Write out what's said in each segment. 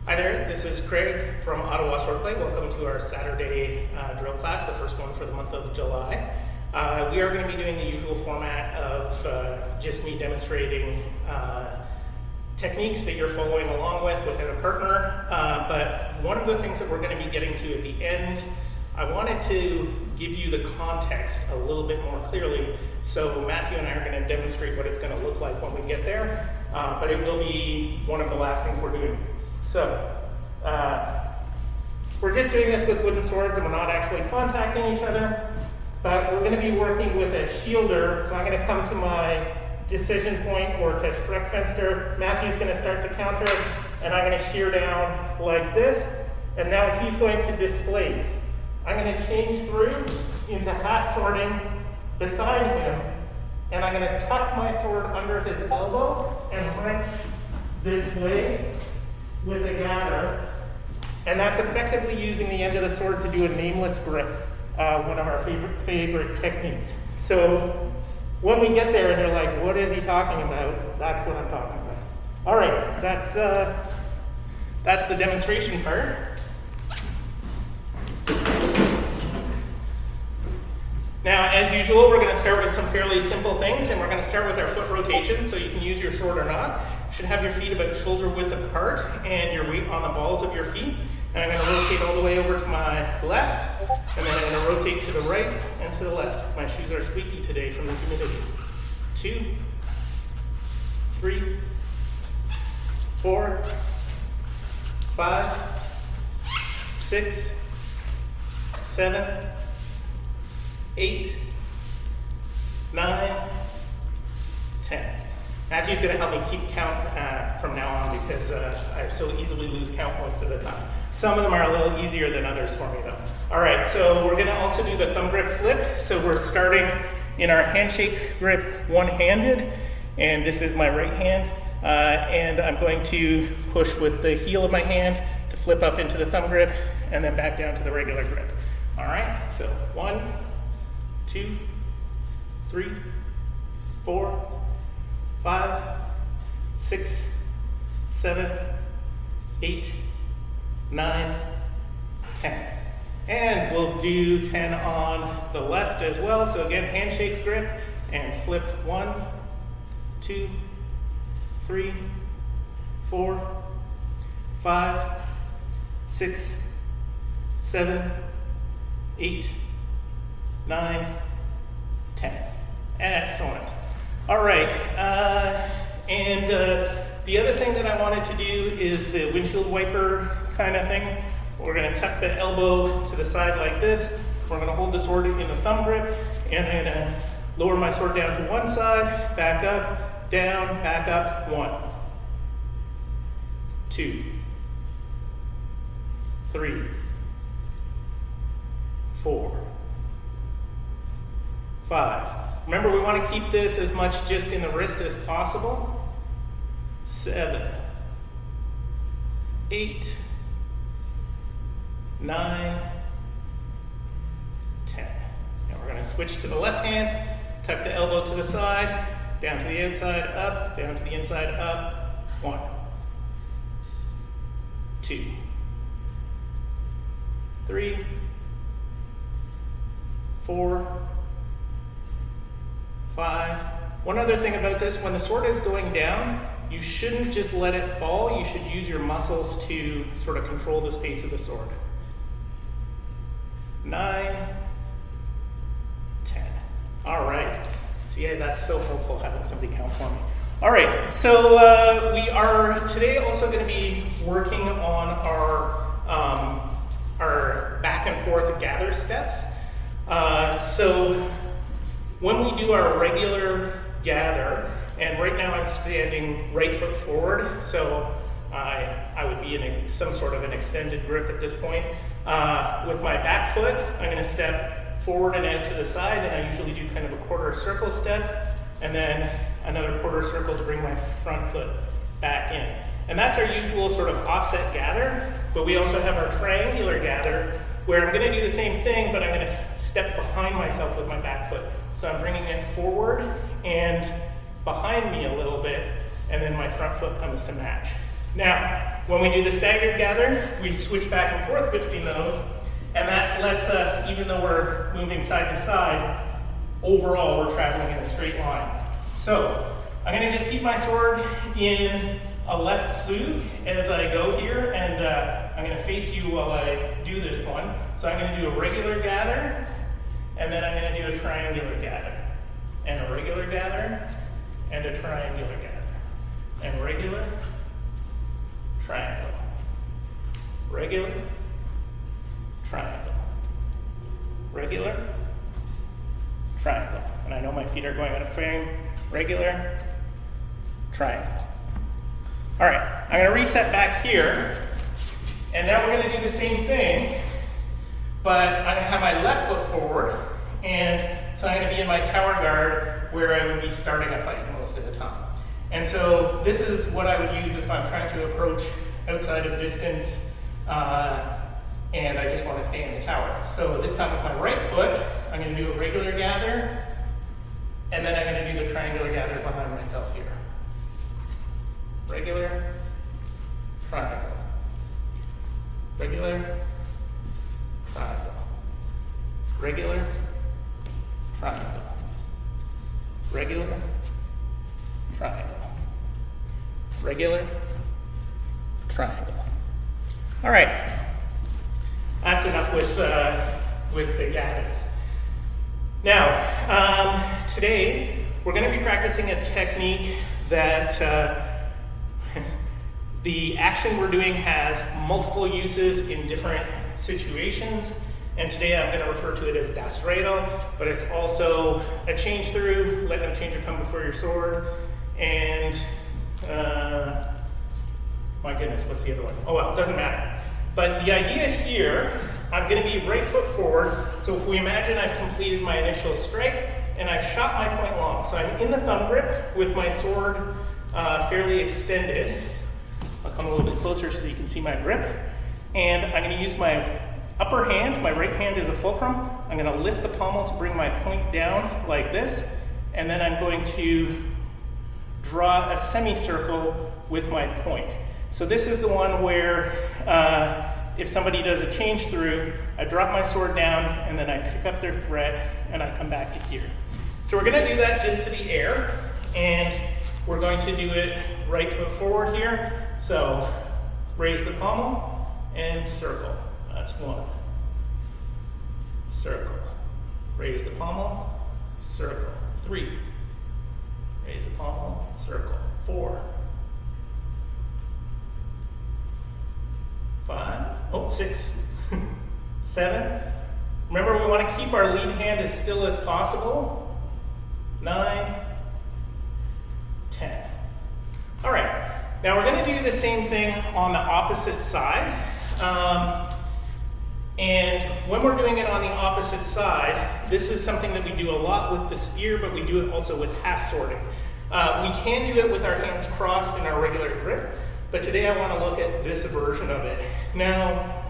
Hi there, this is Craig from Ottawa Swordplay. Welcome to our Saturday drill class, the first one for the month of July. We are going to be doing the usual format of just me demonstrating techniques that you're following along with within a partner. But one of the things that we're going to be getting to at the end, I wanted to give you the context a little bit more clearly. So Matthew and I are going to demonstrate what it's going to look like when we get there. But it will be one of the last things we're doing. So, we're just doing this with wooden swords and we're not actually contacting each other, but we're going to be working with a shielder. So I'm going to come to my decision point or to Sprechfenster. Matthew's going to start to counter and I'm going to shear down like this. And now he's going to displace. I'm going to change through into half swording beside him. And I'm going to tuck my sword under his elbow and wrench this way with a gather, and that's effectively using the end of the sword to do a nameless grip, one of our favorite techniques. So when we get there and you're like, what is he talking about? That's what I'm talking about. All right, that's the demonstration part. Now, as usual, we're going to start with some fairly simple things, and we're going to start with our foot rotation, so you can use your sword or not. You should have your feet about shoulder width apart and your weight on the balls of your feet. And I'm going to rotate all the way over to my left, and then I'm going to rotate to the right and to the left. My shoes are squeaky today from the humidity. 2, 3, 4, 5, 6, 7, 8, 9, 10. Matthew's going to help me keep count from now on because I so easily lose count most of the time. Some of them are a little easier than others for me though. All right, so we're going to also do the thumb grip flip. So we're starting in our handshake grip one-handed, and this is my right hand. And I'm going to push with the heel of my hand to flip up into the thumb grip and then back down to the regular grip. All right, so 1, 2, 3, 4, 5, 6, 7, 8, 9, 10. And we'll do 10 on the left as well. So again, handshake grip and flip 1, 2, 3, 4, 5, 6, 7, 8, 9, 10. Excellent. All right, and the other thing that I wanted to do is the windshield wiper kind of thing. We're going to tuck the elbow to the side like this. We're going to hold the sword in the thumb grip, and I'm going to lower my sword down to one side, back up, down, back up, 1, 2, 3, 4, 5. Remember, we want to keep this as much just in the wrist as possible. 7, 8, 9, 10. Now we're going to switch to the left hand, tuck the elbow to the side, down to the outside, up, down to the inside, up. 1, 2, 3, 4, 5. One other thing about this, when the sword is going down, you shouldn't just let it fall. You should use your muscles to sort of control the pace of the sword. 9, 10. All right. See, that's so helpful having somebody count for me. All right, so we are today also going to be working on our back and forth gather steps. So when we do our regular gather, and right now I'm standing right foot forward, so I would be in some sort of an extended grip at this point. With my back foot, I'm going to step forward and out to the side, and I usually do kind of a quarter circle step, and then another quarter circle to bring my front foot back in. And that's our usual sort of offset gather, but we also have our triangular gather, where I'm going to do the same thing, but I'm going to step behind myself with my back foot. So I'm bringing it forward and behind me a little bit, and then my front foot comes to match. Now, When we do the staggered gather, we switch back and forth between those, and that lets us, even though we're moving side to side, overall we're traveling in a straight line. So I'm going to just keep my sword in a left flug as I go here, and I'm going to face you while I do this one. So I'm going to do a regular gather, and then I'm going to do a triangular gather, and a regular gather, and a triangular gather, and regular, triangle, regular, triangle, regular, triangle. And I know my feet are going out of frame. Regular, triangle. All right, I'm going to reset back here, and now we're going to do the same thing, but I'm going to have my left foot forward, and so I'm going to be in my tower guard where I would be starting a fight most of the time. And so this is what I would use if I'm trying to approach outside of distance, and I just want to stay in the tower. So this time with my right foot, I'm going to do a regular gather, and then I'm going to do the triangular gather behind myself here. Regular, triangle, regular, triangle, regular, triangle, regular, triangle, regular, triangle. All right, that's enough with the gathers. Now, today we're going to be practicing a technique that the action we're doing has multiple uses in different situations, and today I'm going to refer to it as das Redo, but it's also a change through, let no changer come before your sword, and my goodness, what's the other one? Oh well, it doesn't matter. But the idea here, I'm going to be right foot forward, so if we imagine I've completed my initial strike, and I've shot my point long, so I'm in the thumb grip with my sword fairly extended. I'll come a little bit closer so you can see my grip. And I'm going to use my upper hand, my right hand is a fulcrum. I'm going to lift the pommel to bring my point down like this. And then I'm going to draw a semicircle with my point. So this is the one where if somebody does a change through, I drop my sword down and then I pick up their threat and I come back to here. So we're going to do that just to the air, and we're going to do it right foot forward here. So raise the pommel and circle. That's one. Circle. Raise the pommel, circle. 3. Raise the pommel, circle. 4. 5. 6. 7. Remember, we want to keep our lead hand as still as possible. 9. 10. All right. Now we're going to do the same thing on the opposite side. And when we're doing it on the opposite side, this is something that we do a lot with the spear, but we do it also with half swording. We can do it with our hands crossed in our regular grip, but today I want to look at this version of it. Now,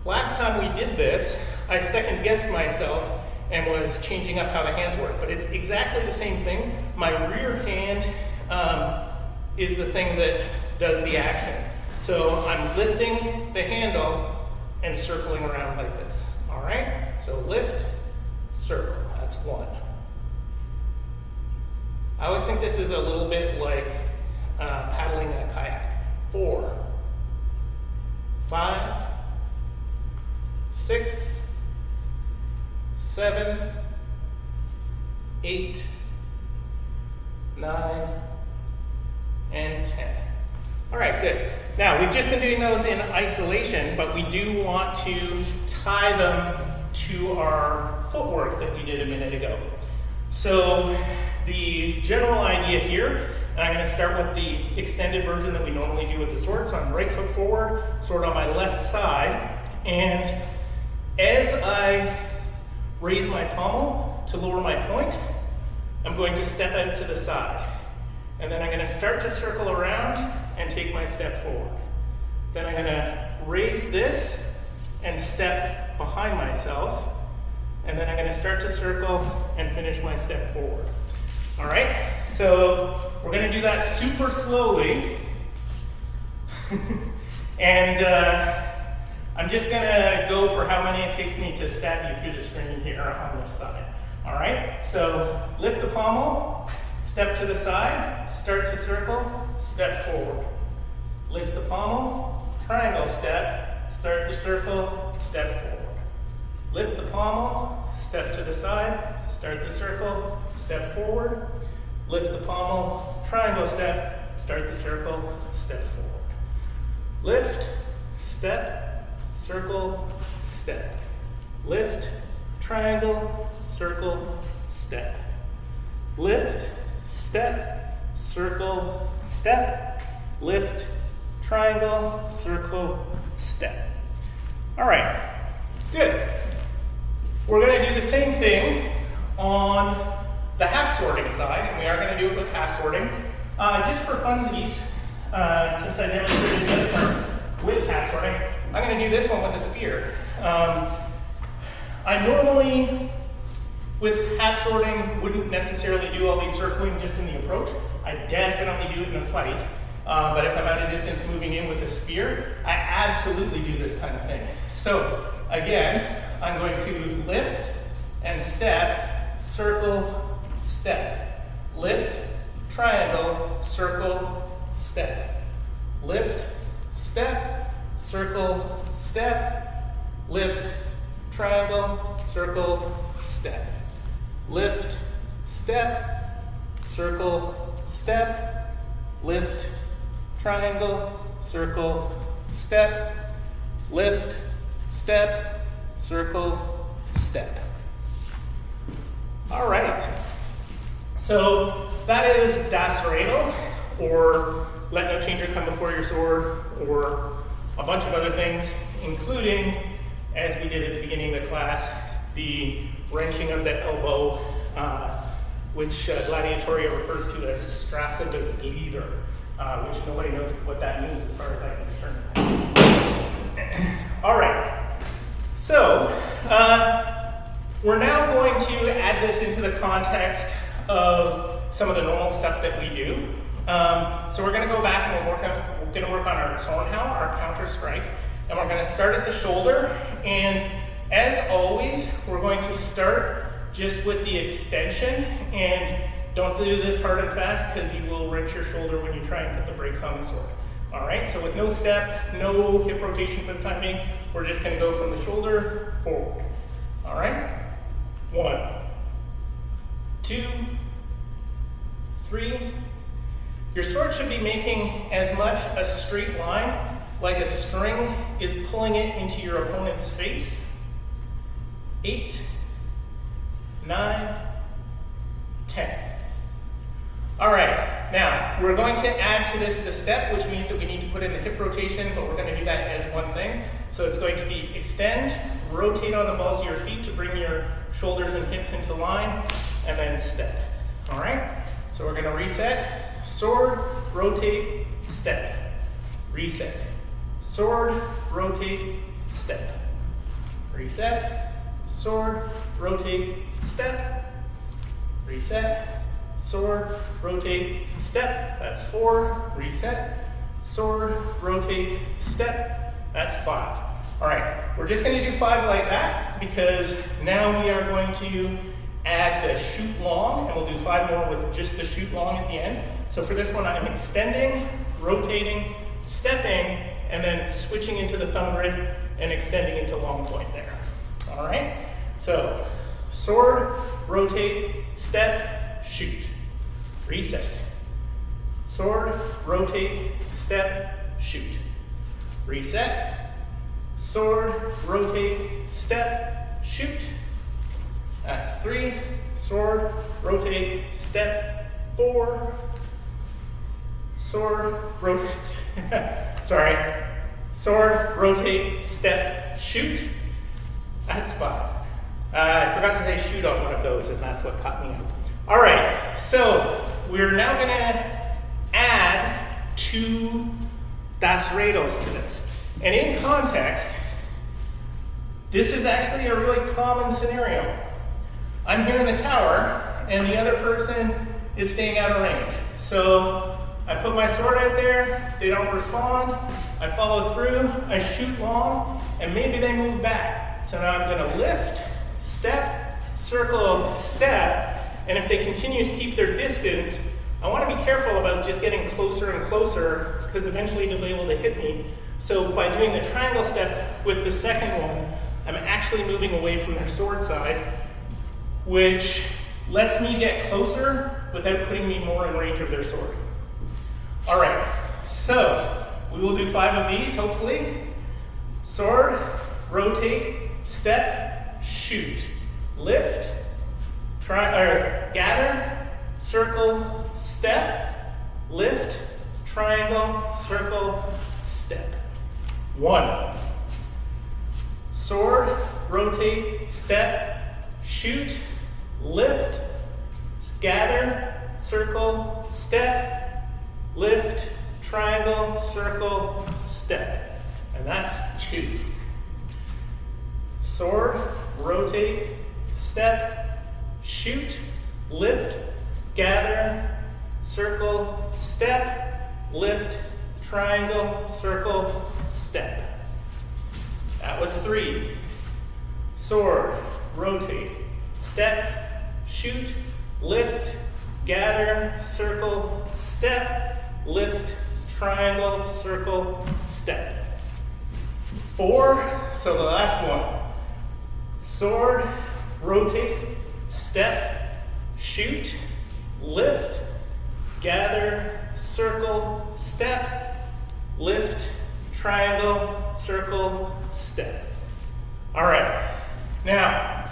last time we did this, I second guessed myself and was changing up how the hands work, but it's exactly the same thing. My rear hand is the thing that does the action. So I'm lifting the handle and circling around like this. All right, so lift, circle, that's 1. I always think this is a little bit like paddling a kayak. 4, 5, 6, 7, 8, 9, and 10. All right, good. Now, we've just been doing those in isolation, but we do want to tie them to our footwork that we did a minute ago. So the general idea here, and I'm going to start with the extended version that we normally do with the sword. So I'm right foot forward, sword on my left side, and as I raise my pommel to lower my point, I'm going to step out to the side. And then I'm going to start to circle around and take my step forward. Then I'm going to raise this and step behind myself. And then I'm going to start to circle and finish my step forward. All right, so we're going to do that super slowly. And I'm just gonna go for how many it takes me to stab you through the screen here on this side. All right, so lift the pommel, step to the side, start to circle, step forward. Lift the pommel, triangle step, start to circle, step forward. Lift the pommel, step to the side, start the circle, step forward. Lift the pommel, triangle step, start the circle, step forward. Lift, step, circle, step. Lift, triangle, circle, step. Lift, step, circle, step. Lift, triangle, circle, step. All right, good. We're going to do the same thing on the half sorting side, and we are going to do it with half sorting. Just for funsies, since I never did the other part with half sorting, I'm going to do this one with a spear. I normally, with half sorting, wouldn't necessarily do all these circling just in the approach. I definitely do it in a fight. But if I'm at a distance moving in with a spear, I absolutely do this kind of thing. So again, I'm going to lift and step, circle, step. Lift, triangle, circle, step. Lift, step, circle, step. Lift, triangle, circle, step. Lift, step, circle, step. Lift, triangle, circle, step. Lift, step, circle, step. All right. So that is Das Redel, or Let No Changer Come Before Your Sword, or a bunch of other things, including, as we did at the beginning of the class, the wrenching of the elbow, which Gladiatoria refers to as Strasse de Glieder, which nobody knows what that means as far as I can determine. All right, so we're now going to add this into the context of some of the normal stuff that we do. So we're going to go back and we're going to work on our Zornhau, our counter strike, and we're going to start at the shoulder. And as always, we're going to start just with the extension, and don't do this hard and fast because you will wrench your shoulder when you try and put the brakes on the sword. All right, so with no step, no hip rotation for the time being, we're just going to go from the shoulder forward. All right, 1, 2, 3. Your sword should be making as much a straight line like a string is pulling it into your opponent's face. 8, 9, 10. All right, now we're going to add to this the step, which means that we need to put in the hip rotation, but we're going to do that as one thing. So it's going to be extend, rotate on the balls of your feet to bring your shoulders and hips into line, and then step. All right, so we're going to reset, sword, rotate, step, reset, sword, rotate, step, reset, sword, rotate, step, reset, sword, rotate, step, that's 4, reset, sword, rotate, step, that's 5. All right, we're just going to do 5 like that because now we are going to add the shoot long, and we'll do 5 more with just the shoot long at the end. So for this one, I'm extending, rotating, stepping, and then switching into the thumb grid and extending into long point there. All right, so sword, rotate, step, shoot, reset. Sword, rotate, step, shoot, reset. Sword, rotate, step, shoot. That's 3. Sword, rotate, step, 4. Sword, rotate, sorry. Sword, rotate, step, shoot. That's 5. I forgot to say shoot on one of those, and that's what caught me up. All right, so we're now going to add 2 Das Redels to this. And in context, this is actually a really common scenario. I'm here in the tower, and the other person is staying out of range. So I put my sword out there, they don't respond, I follow through, I shoot long, and maybe they move back. So now I'm gonna lift, step, circle, step, and if they continue to keep their distance, I wanna be careful about just getting closer and closer, because eventually they'll be able to hit me. So by doing the triangle step with the second one, I'm actually moving away from their sword side, which lets me get closer without putting me more in range of their sword. All right, so we will do 5 of these, hopefully. Sword, rotate, step, shoot, lift, gather, circle, step, lift, triangle, circle, step. 1. Sword, rotate, step, shoot, lift, gather, circle, step, lift, triangle, circle, step. And that's 2. Sword, rotate, step, shoot, lift, gather, circle, step, lift, triangle, circle, step. That was 3. Sword, rotate, step, shoot, lift, gather, circle, step, lift, triangle, circle, step. 4, so the last one. Sword, rotate, step, shoot, lift, gather, circle, step, lift, triangle, circle, step. All right, now,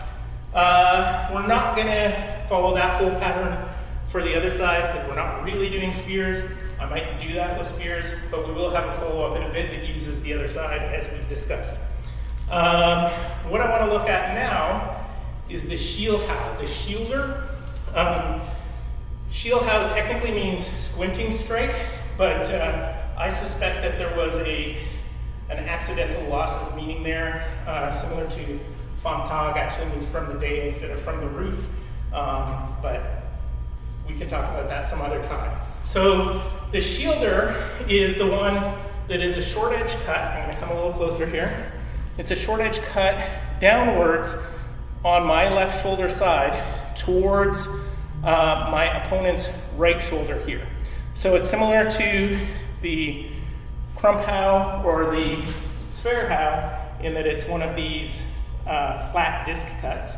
we're not gonna follow that whole pattern for the other side because we're not really doing spears. I might do that with spears, but we will have a follow-up in a bit that uses the other side as we've discussed. What I wanna look at now is the shield how, the shielder. Shield how technically means squinting strike, but I suspect that there was an accidental loss of meaning there, similar to Fontag actually means from the day instead of from the roof, but we can talk about that some other time. So the shielder is the one that is a short edge cut. I'm gonna come a little closer here. It's a short edge cut downwards on my left shoulder side towards my opponent's right shoulder here. So it's similar to the crump how or the sphere how in that it's one of these flat disc cuts,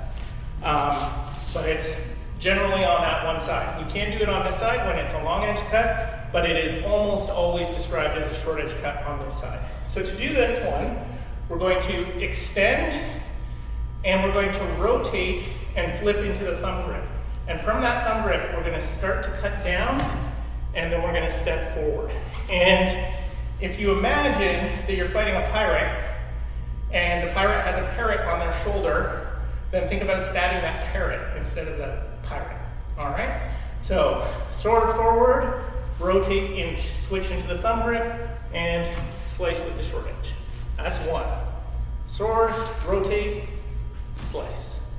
but it's generally on that one side. You can do it on this side when it's a long edge cut, but it is almost always described as a short edge cut on this side. So to do this one, we're going to extend and we're going to rotate and flip into the thumb grip. And from that thumb grip, we're going to start to cut down and then we're going to step forward. And if you imagine that you're fighting a pirate and the pirate has a parrot on their shoulder, then think about stabbing that parrot instead of the pirate. All right? So sword forward, rotate and switch into the thumb grip, and slice with the short edge. That's 1. Sword, rotate, slice.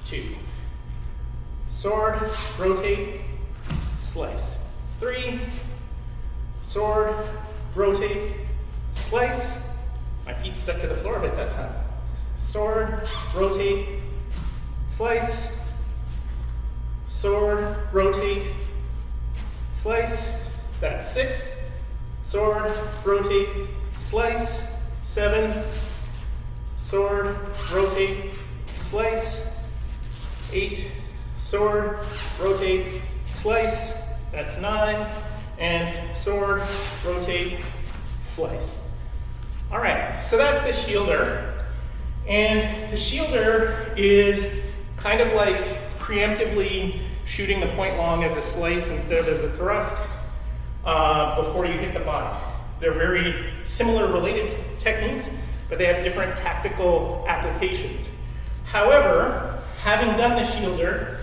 2. Sword, rotate, slice. 3. Sword, rotate, slice. My feet stuck to the floor a bit that time. Sword, rotate, slice. Sword, rotate, slice. That's 6. Sword, rotate, slice. 7. Sword, rotate, slice. 8. Sword, rotate, slice. That's 9. And sword, rotate, slice. All right, so that's the shielder. And the shielder is kind of like preemptively shooting the point long as a slice instead of as a thrust before you hit the bind. They're very similar related techniques, but they have different tactical applications. However, having done the shielder,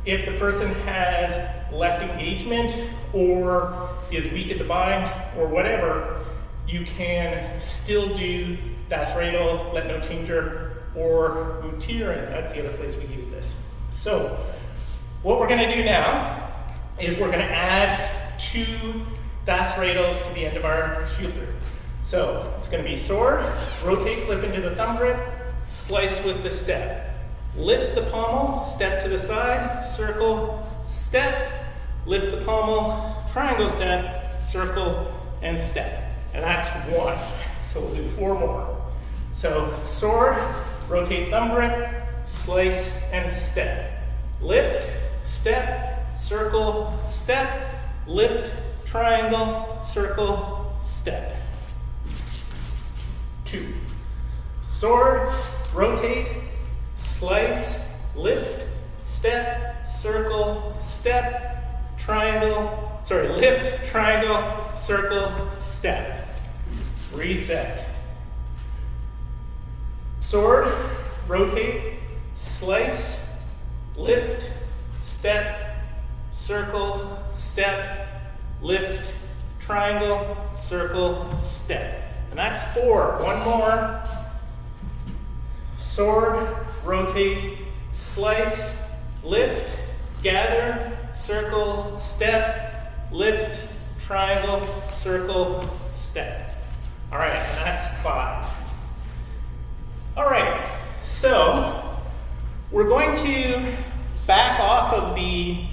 if the person has left engagement or is weak at the bind or whatever, you can still do Das Radel, Let No Changer, or Mutieren. That's the other place we use this. So what we're going to do now is we're going to add 2 Das Radels to the end of our shielder. So it's going to be sword, rotate, flip into the thumb grip, slice with the step. Lift the pommel, step to the side, circle, step, lift the pommel, triangle step, circle, and step. And that's 1. So we'll do 4 more. So sword, rotate thumb grip, slice, and step. Lift, step, circle, step, lift, triangle, circle, step. 2. Sword, rotate, slice, lift, step, circle, step, triangle, lift, triangle, circle, step. Reset. Sword, rotate, slice, lift, step, circle, step, lift, triangle, circle, step. And that's 4. 1 more. Sword, rotate, slice, lift, gather, circle, step, lift, triangle, circle, step. All right, and that's 5. All right, so we're going to back off of the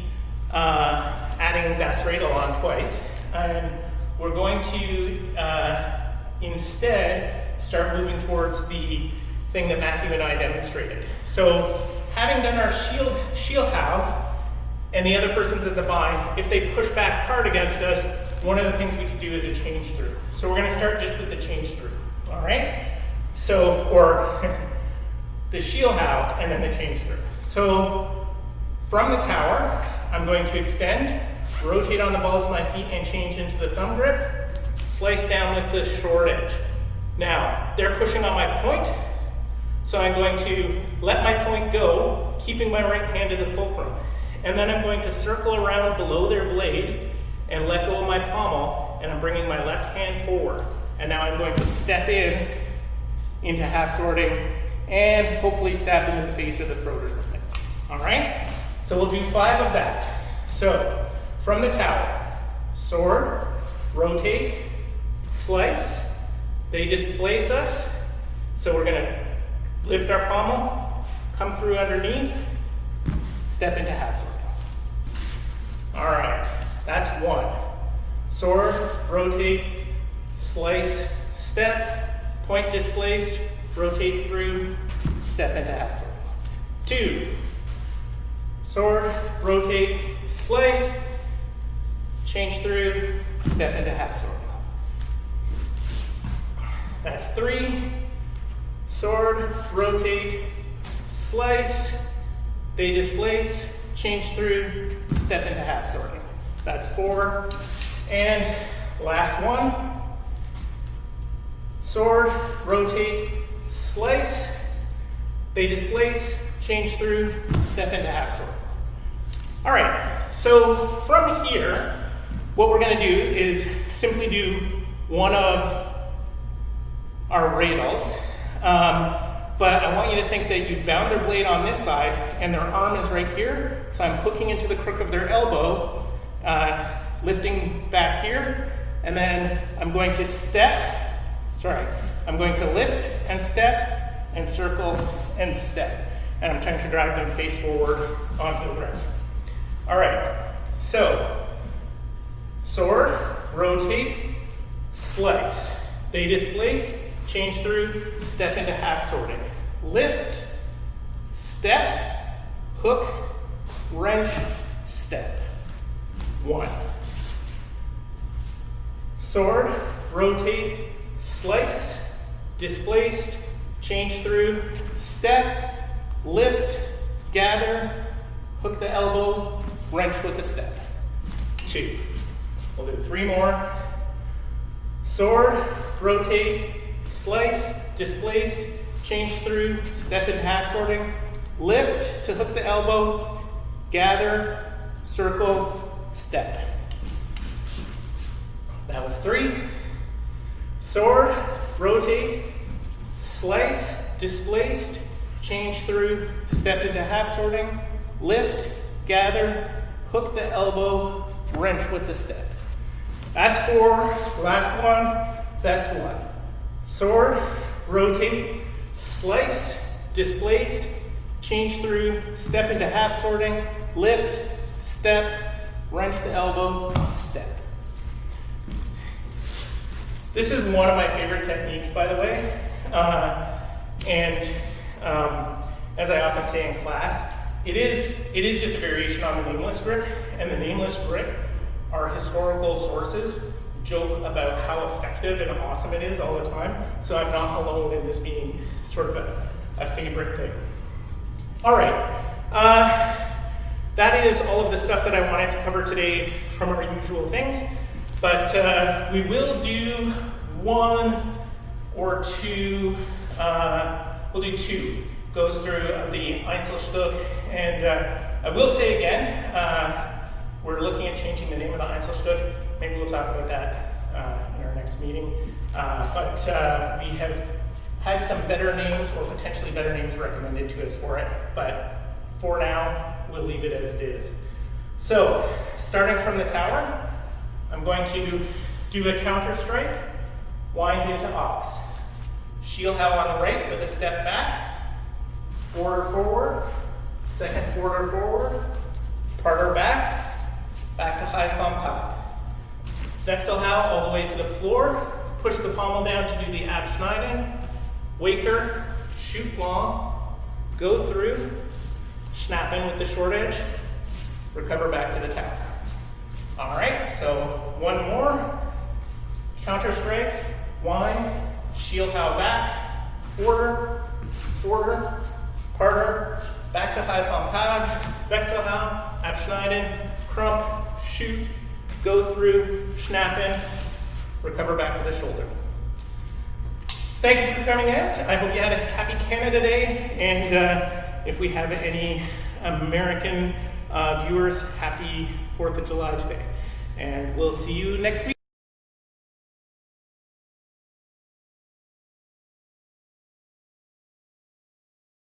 adding das Radel on twice, and we're going to instead start moving towards the thing that Matthew and I demonstrated. So having done our shield how, and the other person's at the bind, if they push back hard against us, one of the things we could do is a change through. So we're going to start just with the change through, all right? So, or the shield how, and then the change through. So from the tower, I'm going to extend, rotate on the balls of my feet and change into the thumb grip, slice down with the short edge. Now, they're pushing on my point, so I'm going to let my point go, keeping my right hand as a fulcrum. And then I'm going to circle around below their blade and let go of my pommel, and I'm bringing my left hand forward. And now I'm going to step into half swording and hopefully stab them in the face or the throat or something. All right? So we'll do 5 of that. So from the tower, sword, rotate, slice, they displace us. So we're going to lift our pommel, come through underneath, step into half sword. All right, that's 1. Sword, rotate, slice, step, point displaced, rotate through, step into half sword. 2. Sword, rotate, slice, change through, step into half sword. That's 3. Sword, rotate, slice, they displace, change through, step into half swording. That's 4. And last one. Sword, rotate, slice, they displace, change through, step into half sword. All right, so from here, what we're going to do is simply do one of our radels. But I want you to think that you've bound their blade on this side and their arm is right here. So I'm hooking into the crook of their elbow, lifting back here, and then I'm going to I'm going to lift and step and circle and step. And I'm trying to drive them face forward onto the ground. All right, so sword, rotate, slice. They displace, change through, step into half swording. Lift, step, hook, wrench, step. 1. Sword, rotate, slice, displaced, change through, step, lift, gather, hook the elbow, wrench with a step. 2. We'll do 3 more. Sword, rotate, slice, displaced, change through, step in half swording, lift to hook the elbow, gather, circle, step. That was 3. Sword, rotate, slice, displaced, change through, step into half swording, lift, gather, hook the elbow, wrench with the step. That's 4. Last one. best one. Sword, rotate, slice, displaced, change through, step into half swording, lift, step, wrench the elbow, step. This is one of my favorite techniques, by the way. As I often say in class, it is just a variation on the nameless grip, and the nameless grip, our historical sources joke about how effective and awesome it is all the time, so I'm not alone in this being sort of a favorite thing. All right, that is all of the stuff that I wanted to cover today from our usual things, but we will do one or two, we'll do two, goes through the Einzelstück, and I will say again, we're looking at changing the name of the Einzelstück. Maybe we'll talk about that in our next meeting. But we have had some better names or potentially better names recommended to us for it. But for now, we'll leave it as it is. So, starting from the tower, I'm going to do a counter strike, wind into ox. Shield how on the right with a step back, border forward, second border forward, parter back, back to high thumb pad. Wechselhau all the way to the floor, push the pommel down to do the Abschneiden, waker, shoot long, go through, snap in with the short edge, recover back to the tower. All right, so one more, counter strike, wind, shield how back, border, border, parter, back to high thumb pad, Wechselhau, Abschneiden, crump, shoot, go through, snap in, recover back to the shoulder. Thank you for coming out. I hope you had a happy Canada Day, and if we have any American viewers, happy 4th of July today. And we'll see you next week.